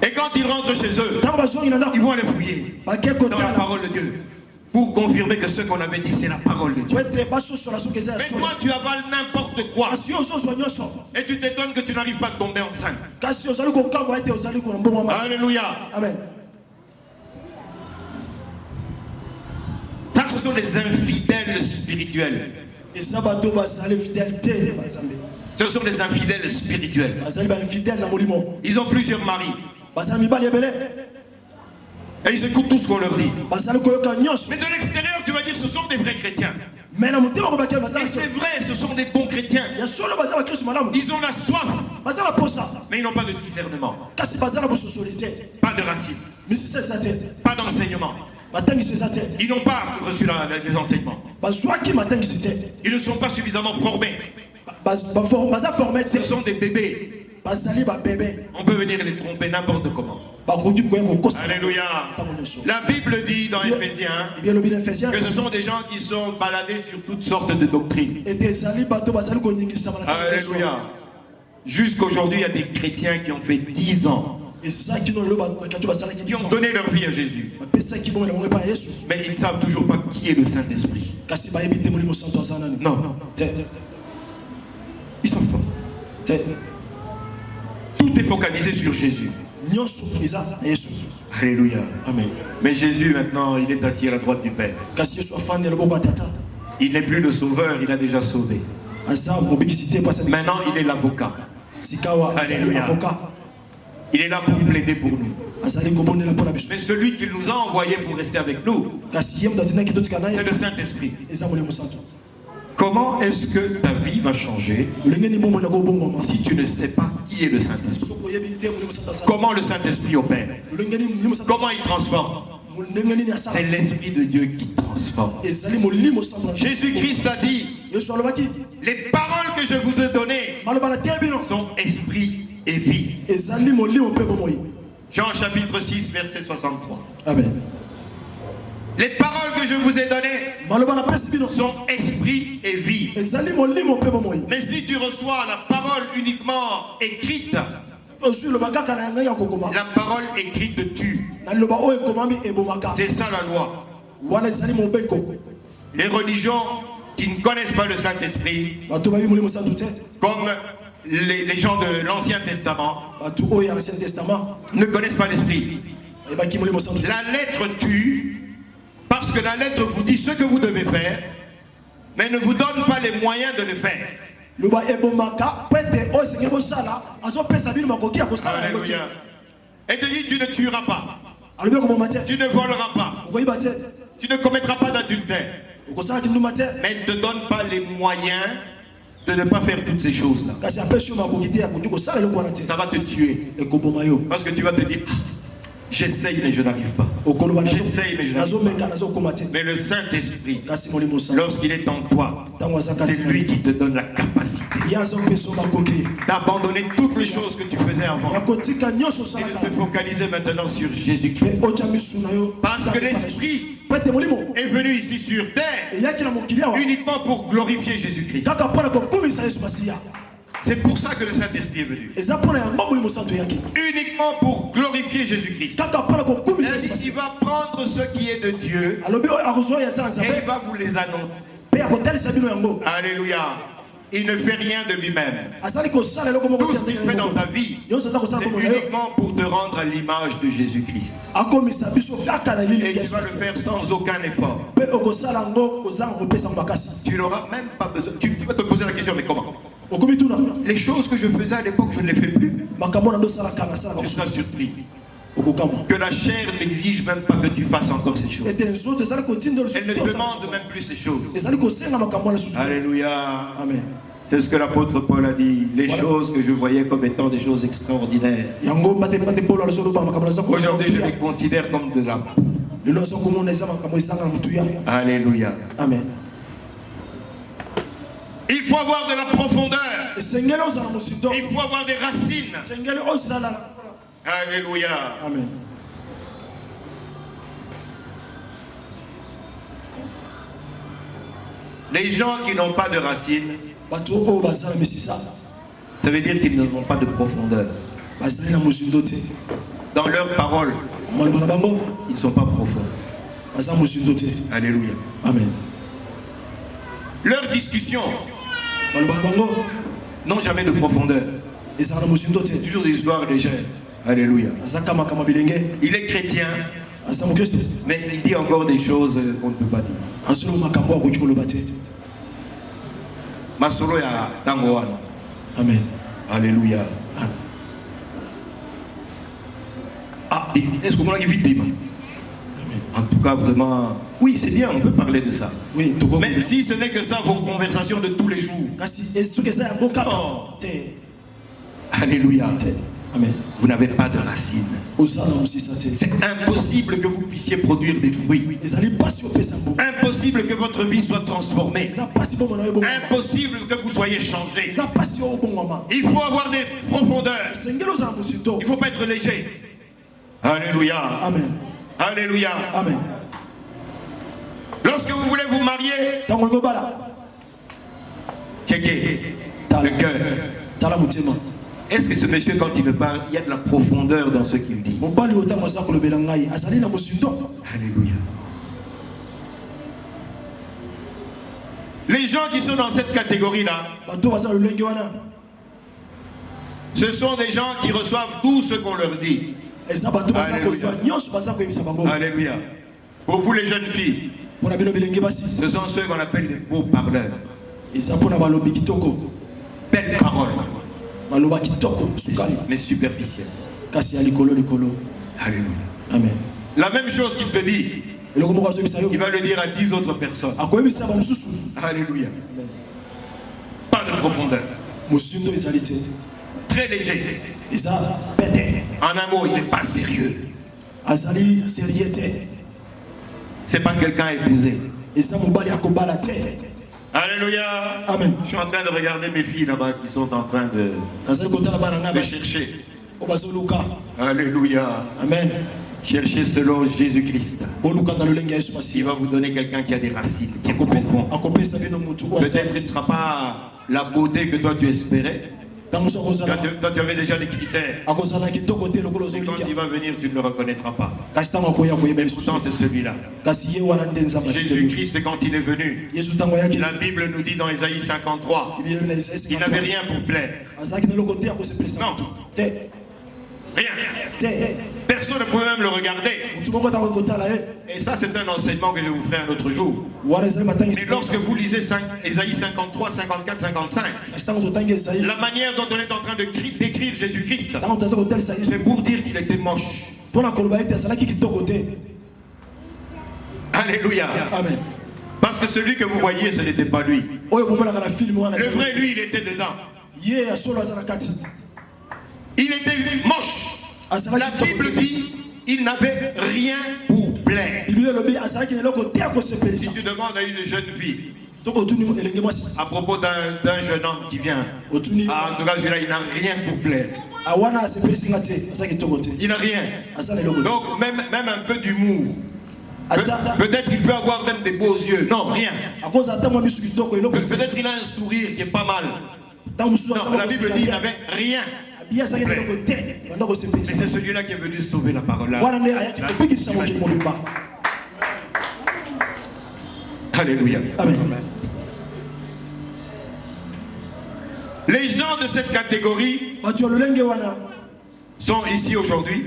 Et quand ils rentrent chez eux, ils vont aller fouiller dans la parole de Dieu pour confirmer que ce qu'on avait dit c'est la parole de Dieu. Mais toi tu avales n'importe quoi et tu t'étonnes que tu n'arrives pas à tomber enceinte. Alléluia. Amen. Ça, ce sont des infidèles spirituels. Ce sont des infidèles spirituels. Ils ont plusieurs maris. Et ils écoutent tout ce qu'on leur dit. Mais de l'extérieur, tu vas dire ce sont des vrais chrétiens. Et c'est vrai, ce sont des bons chrétiens. Ils ont la soif. Mais ils n'ont pas de discernement. Pas de racines. Pas d'enseignement. Ils n'ont pas reçu les enseignements. Ils ne sont pas suffisamment formés. Ce sont des bébés. On peut venir les tromper n'importe comment. Alléluia. La Bible dit dans Éphésiens que ce sont des gens qui sont baladés sur toutes sortes de doctrines. Alléluia. Jusqu'aujourd'hui, il y a des chrétiens qui ont fait 10 ans qui ont donné leur vie à Jésus. Mais ils ne savent toujours pas qui est le Saint-Esprit. Non. Ils ne savent pas. Tout est focalisé sur Jésus. Alléluia. Amen. Mais Jésus maintenant, il est assis à la droite du Père. Il n'est plus le sauveur, il a déjà sauvé. Maintenant, il est l'avocat. Alléluia. Il est là pour plaider pour nous. Mais celui qui nous a envoyés pour rester avec nous, c'est le Saint-Esprit. Comment est-ce que ta vie va changer si tu ne sais pas qui est le Saint-Esprit? Comment le Saint-Esprit opère? Comment il transforme? C'est l'Esprit de Dieu qui transforme. Jésus-Christ a dit, les paroles que je vous ai données sont esprit et vie. Jean chapitre 6 verset 63. Amen. Les paroles que je vous ai données sont esprit et vie. Mais si tu reçois la parole uniquement écrite, la parole écrite tue. C'est ça la loi. Les religions qui ne connaissent pas le Saint-Esprit, comme les gens de l'Ancien Testament, ne connaissent pas l'Esprit. La lettre tue, parce que la lettre vous dit ce que vous devez faire, mais ne vous donne pas les moyens de le faire. Alléluia. Et te dit, tu ne tueras pas, tu ne voleras pas, tu ne commettras pas d'adultère, mais ne te donne pas les moyens de ne pas faire toutes ces choses-là. Ça va te tuer. Parce que tu vas te dire, j'essaye mais je n'arrive pas. J'essaye mais je n'arrive pas. Mais le Saint-Esprit, lorsqu'il est en toi, c'est lui qui te donne la capacité d'abandonner toutes les choses que tu faisais avant et de te focaliser maintenant sur Jésus-Christ. Parce que l'Esprit est venu ici sur terre uniquement pour glorifier Jésus-Christ. C'est pour ça que le Saint-Esprit est venu. Uniquement pour glorifier Jésus-Christ. Il va prendre ce qui est de Dieu et il va vous les annoncer. Alléluia. Il ne fait rien de lui-même. Tout ce qu'il fait dans ta vie, c'est uniquement pour te rendre à l'image de Jésus-Christ. Et tu vas le faire sans aucun effort. Tu n'auras même pas besoin. Tu vas te poser la question, mais comment? Les choses que je faisais à l'époque, je ne les fais plus. Tu seras surpris que la chair n'exige même pas que tu fasses encore ces choses. Elle ne demande même plus ces choses. Alléluia. Amen. C'est ce que l'apôtre Paul a dit. Les choses que je voyais comme étant des choses extraordinaires, aujourd'hui je les considère comme de la boue. Alléluia. Amen. Il faut avoir de la profondeur. Il faut avoir des racines. Alléluia. Amen. Les gens qui n'ont pas de racines, ça veut dire qu'ils n'ont pas de profondeur. Dans leurs paroles, ils ne sont pas profonds. Alléluia. Amen. Leurs discussions n'ont jamais de profondeur. Toujours des histoires légères. Alléluia. Il est chrétien, mais il dit encore des choses qu'on ne peut pas dire. Masolo ya tangoana. Amen. Alléluia. Ah, est-ce qu'on a évité? En tout cas, vraiment, oui, c'est bien, on peut parler de ça. Oui, mais si ce n'est que ça, vos conversations de tous les jours. Oh. Alléluia. Amen. Vous n'avez pas de racines. C'est impossible que vous puissiez produire des fruits. Impossible que votre vie soit transformée. Impossible que vous soyez changé. Il faut avoir des profondeurs. Il ne faut pas être léger. Alléluia. Amen. Alléluia. Amen. Lorsque vous voulez vous marier, checkez le cœur. Est-ce que ce monsieur, quand il me parle, il y a de la profondeur dans ce qu'il dit? Alléluia. Les gens qui sont dans cette catégorie-là, ce sont des gens qui reçoivent tout ce qu'on leur dit. Alléluia. Alléluia. Pour vous les jeunes filles, ce sont ceux qu'on appelle les beaux parleurs. Belles paroles. Mais superficielles. Alléluia. Amen. La même chose qu'il te dit, il va le dire à 10 autres personnes. Alléluia. Pas de profondeur. Très léger. En un mot, il n'est pas sérieux. C'est pas quelqu'un épousé. Alléluia. Amen. Je suis en train de regarder mes filles là-bas qui sont en train de chercher. Alléluia. Amen. Cherchez selon Jésus-Christ. Il va vous donner quelqu'un qui a des racines, qui est profond. Peut-être qu'il ne sera pas la beauté que toi tu espérais. Toi tu avais déjà les critères. Quand il va venir, tu ne le reconnaîtra pas. Pourtant c'est celui-là. Jésus-Christ, quand il est venu, la Bible nous dit dans Ésaïe 53, il n'avait rien pour plaire. Non. Rien. Personne ne pouvait même le regarder. Et ça, c'est un enseignement que je vous ferai un autre jour. Mais lorsque vous lisez Ésaïe 53, 54, 55, la manière dont on est en train de décrire Jésus-Christ, c'est pour dire qu'il était moche. Alléluia. Amen. Parce que celui que vous voyez, ce n'était pas lui. Le vrai lui, il était dedans. Il était moche. La Bible dit il n'avait rien pour plaire. Si tu demandes à une jeune fille à propos d'un jeune homme qui vient, en tout cas celui-là il n'a rien pour plaire. Il n'a rien. Donc même un peu d'humour. Peut-être qu'il peut avoir même des beaux yeux. Non, rien. Peut-être il a un sourire qui est pas mal. Non, la Bible dit il n'avait rien. Mais c'est celui-là qui est venu sauver la parole. Alléluia. Amen. Les gens de cette catégorie sont ici aujourd'hui.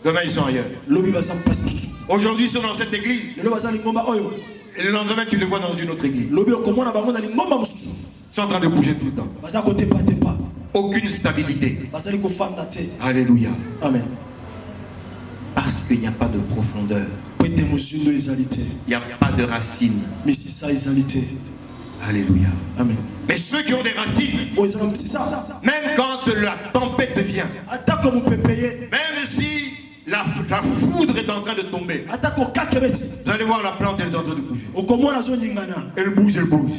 Demain ils sont ailleurs. Aujourd'hui ils sont dans cette église. Et le lendemain tu les vois dans une autre église. Ils sont en train de bouger tout le temps. Aucune stabilité. Alléluia. Amen. Parce qu'il n'y a pas de profondeur. Il n'y a pas de racines. Alléluia. Amen. Mais ceux qui ont des racines, même quand la tempête vient, même si la foudre est en train de tomber, vous allez voir la plante, elle est en train de bouger. Elle bouge, elle bouge.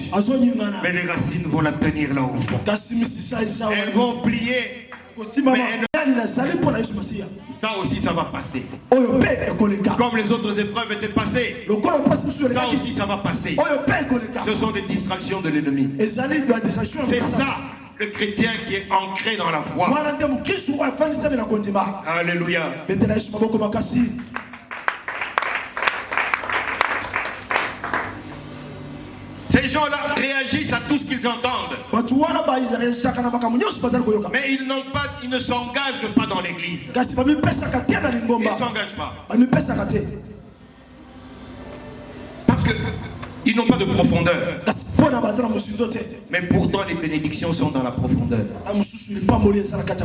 Mais les racines vont la tenir là au fond. Elles vont plier. Mais ça aussi, ça va passer. Comme les autres épreuves étaient passées, ça aussi, ça va passer. Ce sont des distractions de l'ennemi. C'est ça, le chrétien qui est ancré dans la foi. Alléluia. Ces gens-là réagissent à tout ce qu'ils entendent. Mais ils ne s'engagent pas dans l'église. Ils ne s'engagent pas. Parce qu'ils n'ont pas de profondeur. Mais pourtant les bénédictions sont dans la profondeur.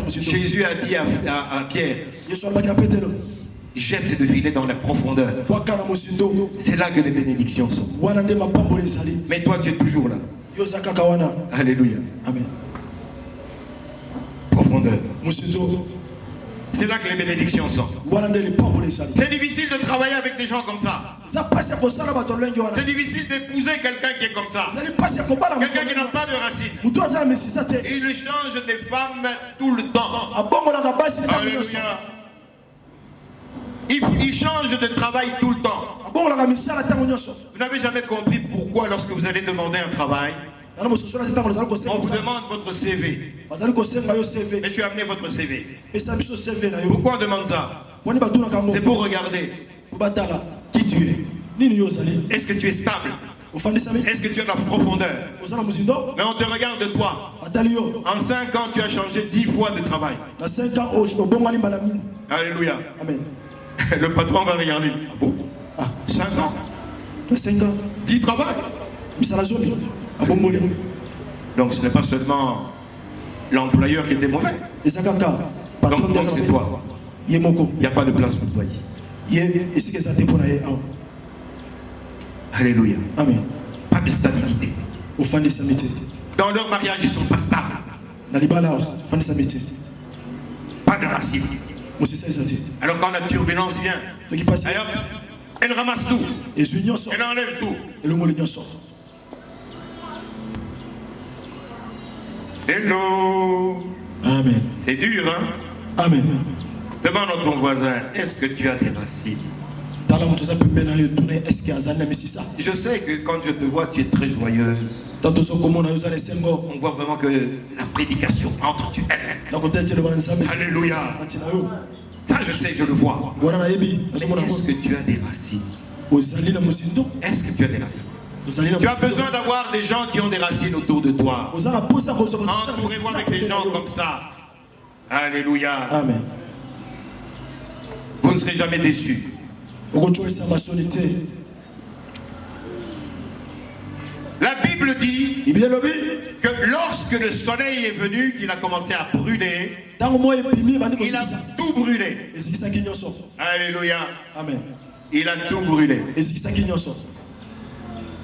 Jésus a dit à Pierre, jette le filet dans la profondeur. C'est là que les bénédictions sont. Mais toi tu es toujours là. Alléluia. Amen. Profondeur. C'est là que les bénédictions sont. C'est difficile de travailler avec des gens comme ça. C'est difficile d'épouser quelqu'un qui est comme ça. Quelqu'un qui n'a pas de racines. Il change des femmes tout le temps. Alléluia. Il change de travail tout le temps. Vous n'avez jamais compris pourquoi lorsque vous allez demander un travail, On vous demande votre CV. Monsieur, amenez votre CV. Pourquoi on demande ça? C'est pour regarder qui tu es. Est-ce que tu es stable? Est-ce que tu as de la profondeur? Mais on te regarde de toi. En 5 ans, tu as changé 10 fois de travail. Alléluia. Amen. Le patron va regarder. 5 ans. 10 travail. Donc ce n'est pas seulement l'employeur qui était mauvais. Donc c'est toi. Il n'y a pas de place pour toi ici. Alléluia. Amen. Pas de stabilité. Dans leur mariage, ils ne sont pas stables. Pas de racine. Alors quand la turbulence vient, elle ramasse tout. Elle enlève tout. Hello. Amen. C'est dur, hein? Amen. Demande à ton voisin, est-ce que tu as des racines? Je sais que quand je te vois, tu es très joyeuse. On voit vraiment que la prédication entre tu aimes. Alléluia. Ça je sais, je le vois. Mais est-ce que tu as des racines? Est-ce que tu as des racines? Tu as besoin d'avoir des gens qui ont des racines autour de toi. Entourez-vous avec des gens comme ça. Alléluia. Amen. Vous ne serez jamais déçus. La Bible dit que lorsque le soleil est venu, qu'il a commencé à brûler, il a tout brûlé. Alléluia. Amen. Il a tout brûlé.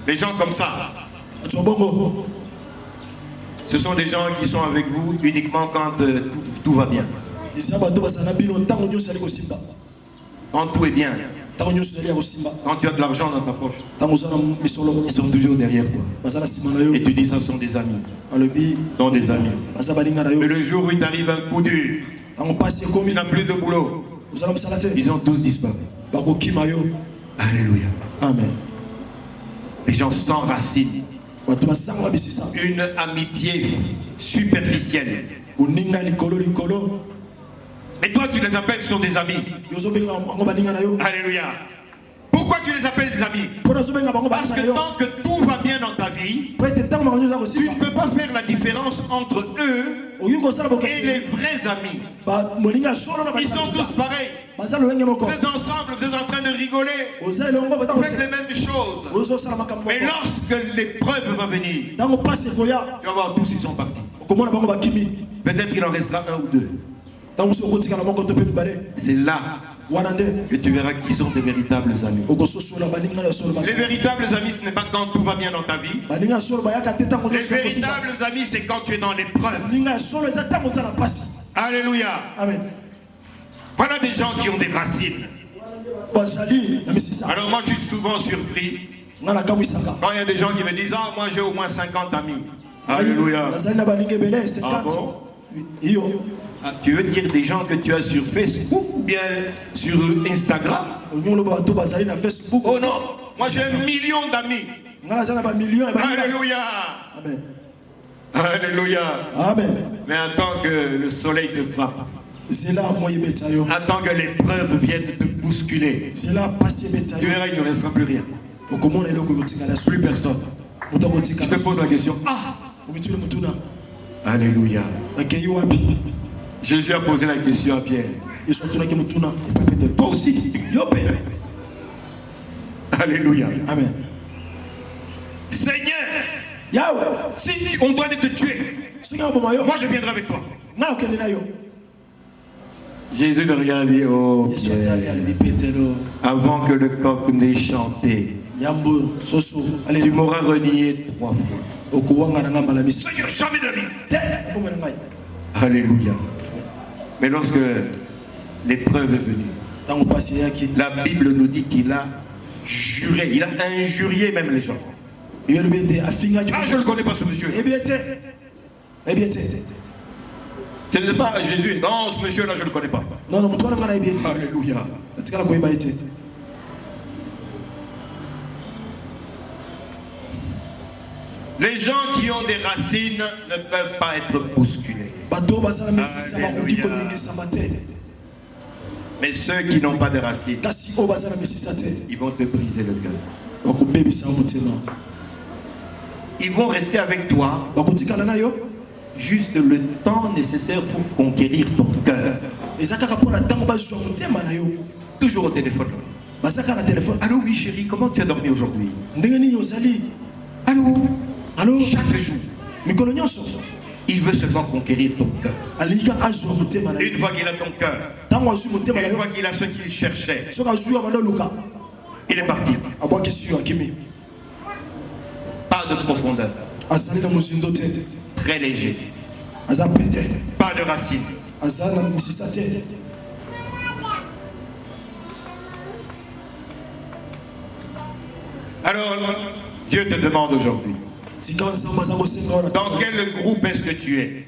Des gens comme ça, ce sont des gens qui sont avec vous uniquement quand tout va bien. Quand tout est bien. Quand tu as de l'argent dans ta poche, ils sont toujours derrière toi. Et tu dis, ça sont des amis. Ils sont des amis. Mais le jour où il t'arrive un coup dur, tu n'as plus de boulot, ils ont tous disparu. Alléluia. Amen. Les gens sans racines. Une amitié superficielle. Et toi tu les appelles, sont des amis. Alléluia. Pourquoi tu les appelles des amis? Parce que tant que tout va bien dans ta vie, tu ne peux pas faire la différence entre eux et les vrais amis. Ils sont tous pareils. Vous êtes ensemble, vous êtes en train de rigoler. Vous faites les mêmes choses. Mais lorsque l'épreuve va venir, tu vas voir, tous ils sont partis. Peut-être qu'il en restera un ou deux. C'est là que tu verras qui sont tes véritables amis. Les véritables amis, ce n'est pas quand tout va bien dans ta vie. Les véritables amis, c'est quand tu es dans l'épreuve. Alléluia. Amen. Voilà des gens qui ont des racines. Alors moi je suis souvent surpris quand il y a des gens qui me disent, ah moi j'ai au moins 50 amis. Alléluia. Ah bon? Ah, tu veux dire des gens que tu as sur Facebook ou bien sur Instagram? Oh non, moi j'ai 1 million d'amis. Alléluia. Amen. Alléluia. Amen. Mais attends que le soleil te frappe. Attends que l'épreuve vienne te bousculer. Tu verras, il ne restera plus rien. Plus personne. Je te pose la question. Ah! Alléluia. Jésus a posé la question à Pierre. Toi aussi. Alléluia. Amen. Seigneur, si on doit te tuer, moi je viendrai avec toi. Jésus le regarde et dit, oh Pierre, avant que le coq n'ait chanté, tu m'auras renié 3 fois. Seigneur, jamais de la vie. Alléluia. Mais lorsque l'épreuve est venue, la Bible nous dit qu'il a juré, il a injurié même les gens. Ah, je ne connais pas ce monsieur. Ce n'est pas Jésus. Non, ce monsieur-là, je ne le connais pas. Alléluia. Les gens qui ont des racines ne peuvent pas être bousculés. Alléluia. Mais ceux qui n'ont pas de racines, ils vont te briser le cœur. Ils vont rester avec toi juste le temps nécessaire pour conquérir ton cœur. Toujours au téléphone. Allô, oui chérie, comment tu as dormi aujourd'hui? Allô? Allô? Chaque jour. Il veut seulement conquérir ton cœur. Une fois qu'il a ton cœur, une fois qu'il a ce qu'il cherchait, il est parti. Pas de profondeur. Très léger. Pas de racines. Alors, Dieu te demande aujourd'hui, dans quel groupe est-ce que tu es?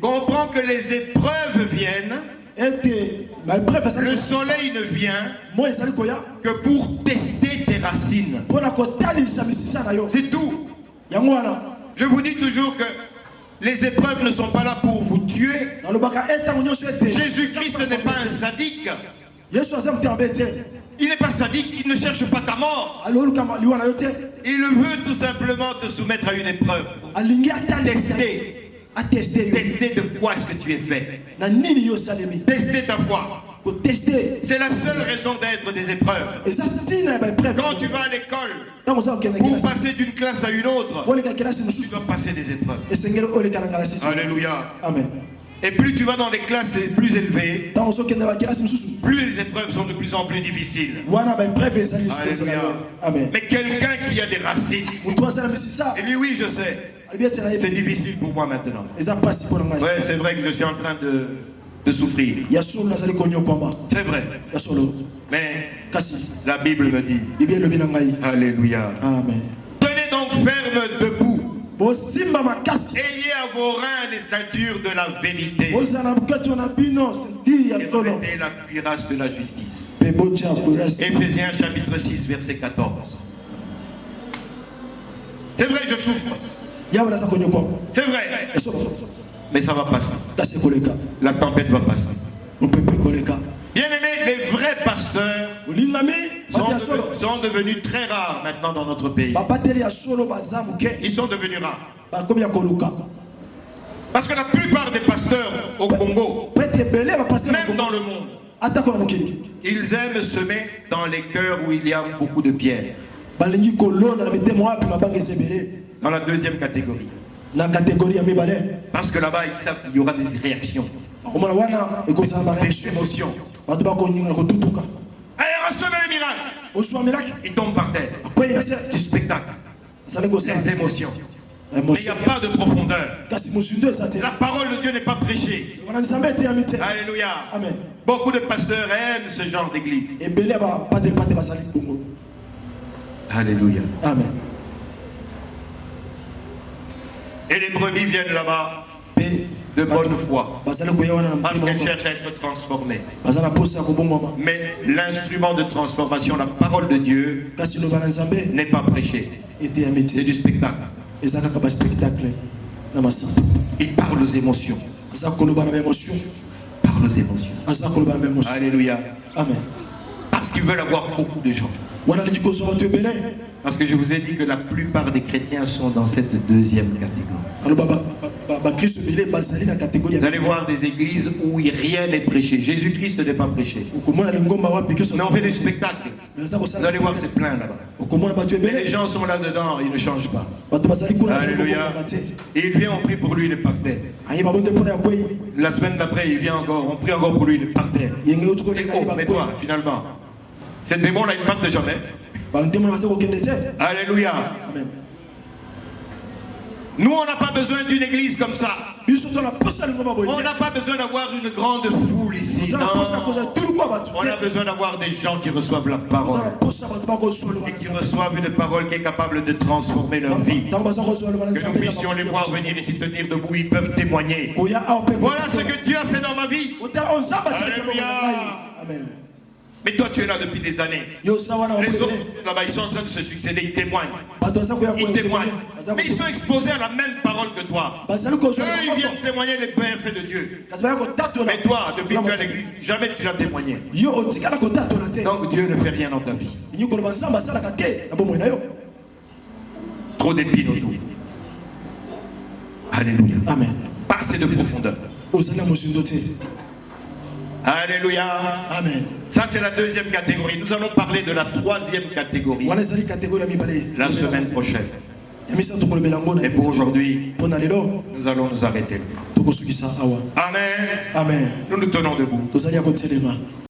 Comprends que les épreuves viennent, le soleil ne vient que pour tester tes racines. C'est tout. Je vous dis toujours que les épreuves ne sont pas là pour vous tuer. Jésus-Christ n'est pas un sadique. Il n'est pas sadique, il ne cherche pas ta mort. Il veut tout simplement te soumettre à une épreuve. Tester de quoi est-ce que tu es fait. Tester ta foi. C'est la seule raison d'être des épreuves. Quand tu vas à l'école, pour passer d'une classe à une autre, tu dois passer des épreuves. Alléluia. Amen. Et plus tu vas dans les classes les plus élevées, plus les épreuves sont de plus en plus difficiles. Alléluia. Amen. Mais quelqu'un qui a des racines, et lui, oui, je sais, c'est difficile pour moi maintenant. Ouais, c'est vrai que je suis en train de souffrir. C'est vrai. Mais la Bible me dit, alléluia. Amen. Tenez donc ferme debout. Ayez à vos reins les ceintures de la vérité. Et remettez la cuirasse de la justice. Éphésiens chapitre 6 verset 14. C'est vrai, je souffre. C'est vrai. Mais ça va passer. La tempête va passer. Bien aimés, les vrais pasteurs sont devenus très rares maintenant dans notre pays. Ils sont devenus rares. Parce que la plupart des pasteurs au Congo, même dans le monde, ils aiment semer dans les cœurs où il y a beaucoup de pierres. Dans la deuxième catégorie. Parce que là-bas, ils savent qu'il y aura des réactions. Des émotions. Allez, recevez les miracles. Ils tombent par terre. Du spectacle. Des émotions. Mais il n'y a pas de profondeur. La parole de Dieu n'est pas prêchée. Alléluia. Amen. Beaucoup de pasteurs aiment ce genre d'église. Alléluia. Amen. Et les brebis viennent là-bas de bonne foi, parce qu'elles cherchent à être transformées. Mais l'instrument de transformation, la parole de Dieu, n'est pas prêché. C'est du spectacle. Il parle aux émotions. Parle aux émotions. Alléluia. Amen. Parce qu'ils veulent avoir beaucoup de gens. Parce que je vous ai dit que la plupart des chrétiens sont dans cette deuxième catégorie. Vous allez voir des églises où rien n'est prêché. Jésus-Christ n'est pas prêché. Mais on fait du spectacle. Vous allez voir, c'est plein là-bas. Mais les gens sont là-dedans, ils ne changent pas. Alléluia. Et il vient, on prie pour lui, il est par terre. La semaine d'après, il vient encore, on prie encore pour lui, il est par terre. Et oh, mais toi, finalement, cette démon-là, il ne parte jamais. Alléluia. Amen. Nous, on n'a pas besoin d'une église comme ça. On n'a pas besoin d'avoir une grande foule ici. Non. On a besoin d'avoir des gens qui reçoivent la parole. Et qui reçoivent une parole qui est capable de transformer leur vie. Que nous puissions les voir venir ici tenir debout, ils peuvent témoigner. Voilà ce que Dieu a fait dans ma vie. Alléluia. Amen. Mais toi, tu es là depuis des années. Les autres, là-bas, ils sont en train de se succéder, ils témoignent. Ils témoignent. Mais ils sont exposés à la même parole que toi. Eux, ils viennent témoigner les bienfaits de Dieu. Mais toi, depuis que tu es à l'église, jamais tu l'as témoigné. Donc Dieu ne fait rien dans ta vie. Trop d'épines autour. Alléluia. Amen. Pas assez de profondeur. Alléluia. Amen. Ça, c'est la deuxième catégorie. Nous allons parler de la troisième catégorie la semaine prochaine. Et pour aujourd'hui, nous allons nous arrêter. Amen. Amen. Nous nous tenons debout.